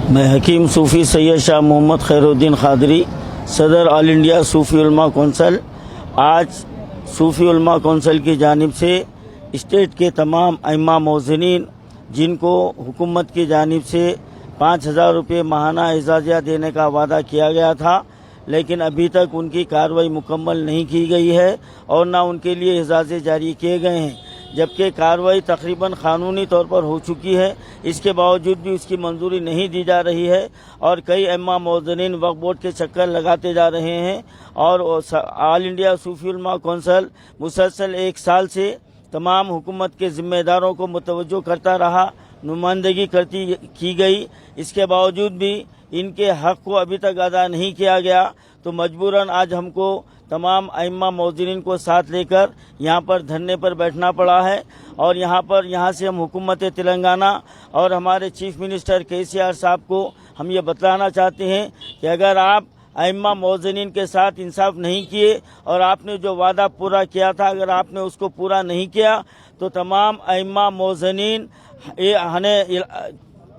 मैं हकीम सूफ़ी सैयद शाह मोहम्मद खैरुद्दीन क़ादरी, सदर all India Sufi Ulama council. आज सूफ़ी उलमा कौंसल की जानिब से स्टेट के तमाम अइम्मा मौज़िनीन जिनको हुकूमत की जानिब से 5,000 रुपये माहाना एजाज़िया देने का वादा किया गया था, लेकिन अभी तक उनकी कार्रवाई मुकम्मल नहीं की गई है और ना उनके लिए एजाज़े जारी किए गए हैं, जबकि कार्रवाई तकरीबन कानूनी तौर पर हो चुकी है। इसके बावजूद भी उसकी मंजूरी नहीं दी जा रही है और कई अइम्मा मौज़िनीन वक्फ बोर्ड के चक्कर लगाते जा रहे हैं और all India Sufi Ulama council मुसलसल 1 साल से तमाम हुकूमत के ज़िम्मेदारों को मुतवज्जो करता रहा, नुमाइंदगी की गई। इसके बावजूद भी इनके हक़ को अभी तक अदा नहीं किया गया, तो मजबूरन आज हमको तमाम अइम्मा मौज़िनीन को साथ लेकर यहाँ पर धरने पर बैठना पड़ा है। और यहाँ से हम हुकूमत तेलंगाना और हमारे चीफ मिनिस्टर KCR साहब को हम ये बतलाना चाहते हैं कि अगर आप अइम्मा मौज़िनीन के साथ इंसाफ नहीं किए और आपने जो वादा पूरा किया था, अगर आपने उसको पूरा नहीं किया, तो तमाम अइम्मा मौज़िनीन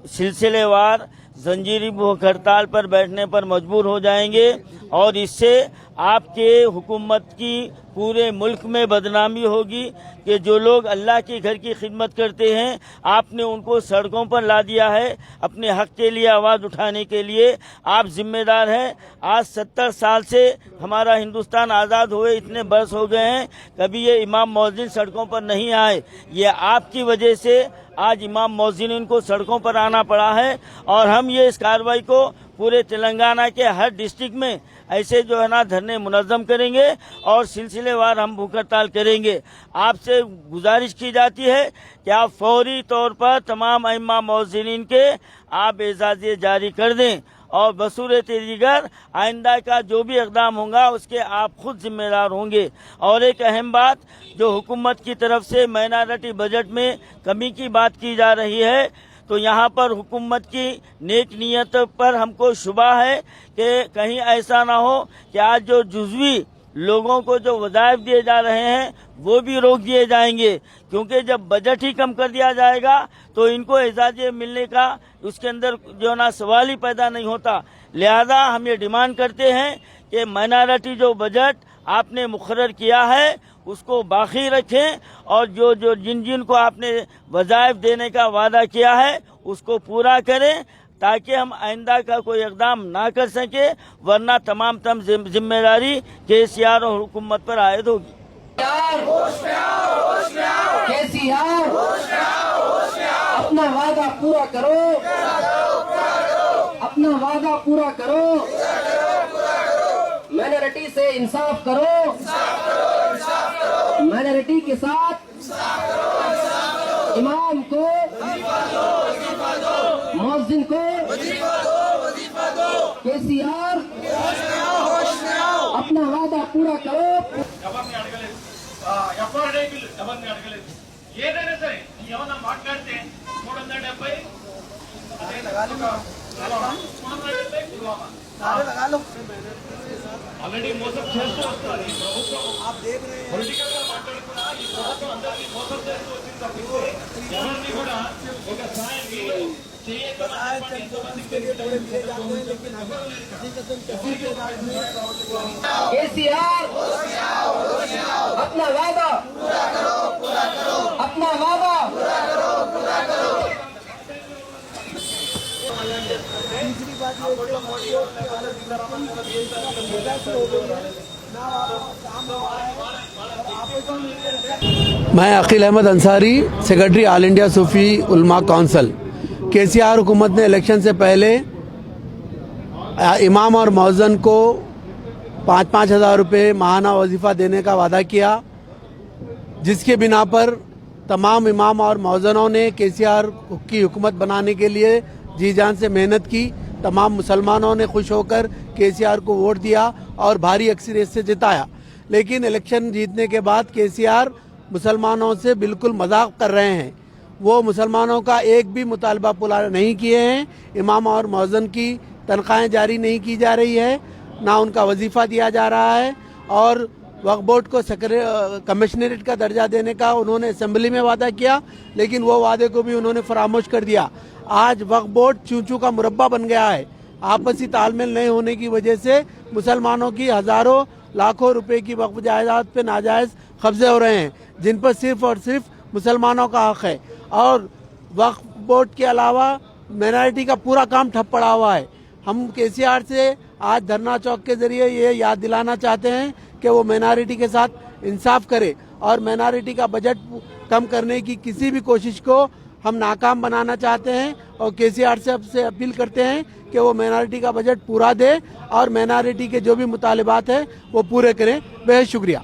सिलसिलेवार जंजीरी भूख हड़ताल पर बैठने पर मजबूर हो जाएंगे और इससे आपके हुकूमत की पूरे मुल्क में बदनामी होगी कि जो लोग अल्लाह के घर की खिदमत करते हैं, आपने उनको सड़कों पर ला दिया है अपने हक के लिए आवाज़ उठाने के लिए। आप जिम्मेदार हैं। आज 70 साल से हमारा हिंदुस्तान आज़ाद हुए इतने बरस हो गए हैं, कभी ये इमाम मौज़िन सड़कों पर नहीं आए। ये आपकी वजह से आज इमाम मौज़िनीन को सड़कों पर आना पड़ा है और हम ये इस कार्रवाई को पूरे तेलंगाना के हर डिस्ट्रिक्ट में ऐसे जो है ना धरने मुनज़्ज़म करेंगे और सिलसिलेवार हम भूख हड़ताल करेंगे। आपसे गुजारिश की जाती है कि आप फौरी तौर पर तमाम अइम्मा मौज़िनीन के आप एजाज़े जारी कर दें और बसूरत दीगर आइंदा का जो भी इक़दाम होगा उसके आप खुद जिम्मेदार होंगे। और एक अहम बात, जो हुकूमत की तरफ से माइनॉरिटी बजट में कमी की बात की जा रही है, तो यहाँ पर हुकूमत की नेक नीयत पर हमको शुबा है कि कहीं ऐसा ना हो कि आज जो जुज़वी लोगों को जो वज़ाइफ दिए जा रहे हैं वो भी रोक दिए जाएंगे, क्योंकि जब बजट ही कम कर दिया जाएगा तो इनको एजाज़े मिलने का उसके अंदर जो ना सवाल ही पैदा नहीं होता। लिहाजा हम ये डिमांड करते हैं कि माइनॉरिटी जो बजट आपने मुकर्रर किया है उसको बाकी रखें और जिन को आपने वज़ाइफ देने का वादा किया है उसको पूरा करें, ताकि हम आइंदा का कोई इक़दाम ना कर सके, वरना तमाम जिम्मेदारी KCR और हुकूमत पर आयद होगी। KCR अपना वादा पूरा करो, अपना वादा पूरा करो, माइनॉरिटी से इंसाफ करो, माइनॉरिटी के साथ इमाम को, मौज़िन को, KCR अपना वादा पूरा करो। ఏదైనా సరే ఏమన్నా మాట్లాడితే 370 అదే లగాలో 370 లగాలో ఆల్రెడీ మోసం చేస్తూ వస్తుంది ప్రభుత్వం. పొలిటికల్ గా మాట్లాడుకున్నా ఈ ప్రభుత్వం అందరినీ మోసం చేస్తూ వచ్చింది తప్పితే ఎవరిని కూడా ఒక సాయం KCR अपना वादा पूरा करो, अपना वादा पूरा करो। दूसरी बात मैं Aqeel Ahmad Ansari, secretary all India Sufi Ulama council. KCR हुकूमत ने इलेक्शन से पहले इमाम और मौज़िन को 5-5 हज़ार रुपये माहाना वजीफ़ा देने का वादा किया, जिसके बिना पर तमाम इमाम और मौज़िनों ने KCR की हुकूमत बनाने के लिए जी जान से मेहनत की। तमाम मुसलमानों ने खुश होकर KCR को वोट दिया और भारी अक्सरियत से जिताया। लेकिन इलेक्शन जीतने के बाद KCR मुसलमानों से बिल्कुल मजाक कर रहे हैं। वो मुसलमानों का एक भी मुतालबा पूरा नहीं किए हैं। इमाम और मौज़िन की तनख्वाहें जारी नहीं की जा रही है, ना उनका वजीफ़ा दिया जा रहा है और वक्फ बोर्ड को कमिश्नरेट का दर्जा देने का उन्होंने असेंबली में वादा किया, लेकिन वो वादे को भी उन्होंने फरामोश कर दिया। आज वक्फ बोर्ड चूचू का मुरब्बा बन गया है। आपसी तालमेल नहीं होने की वजह से मुसलमानों की हजारों लाखों रुपए की वक्फ जायदाद पे नाजायज कब्जे हो रहे हैं, जिन पर सिर्फ और सिर्फ मुसलमानों का हक है। और वक्फ बोर्ड के अलावा माइनॉरिटी का पूरा काम ठप पड़ा हुआ है। हम केसीआर से आज धरना चौक के जरिए ये याद दिलाना चाहते हैं कि वो माइनॉरिटी के साथ इंसाफ करे और माइनॉरिटी का बजट कम करने की किसी भी कोशिश को हम नाकाम बनाना चाहते हैं और केसीआर से अपील करते हैं कि वो माइनॉरिटी का बजट पूरा दे और माइनॉरिटी के जो भी मुतालिबात है वो पूरे करें। बेहद शुक्रिया।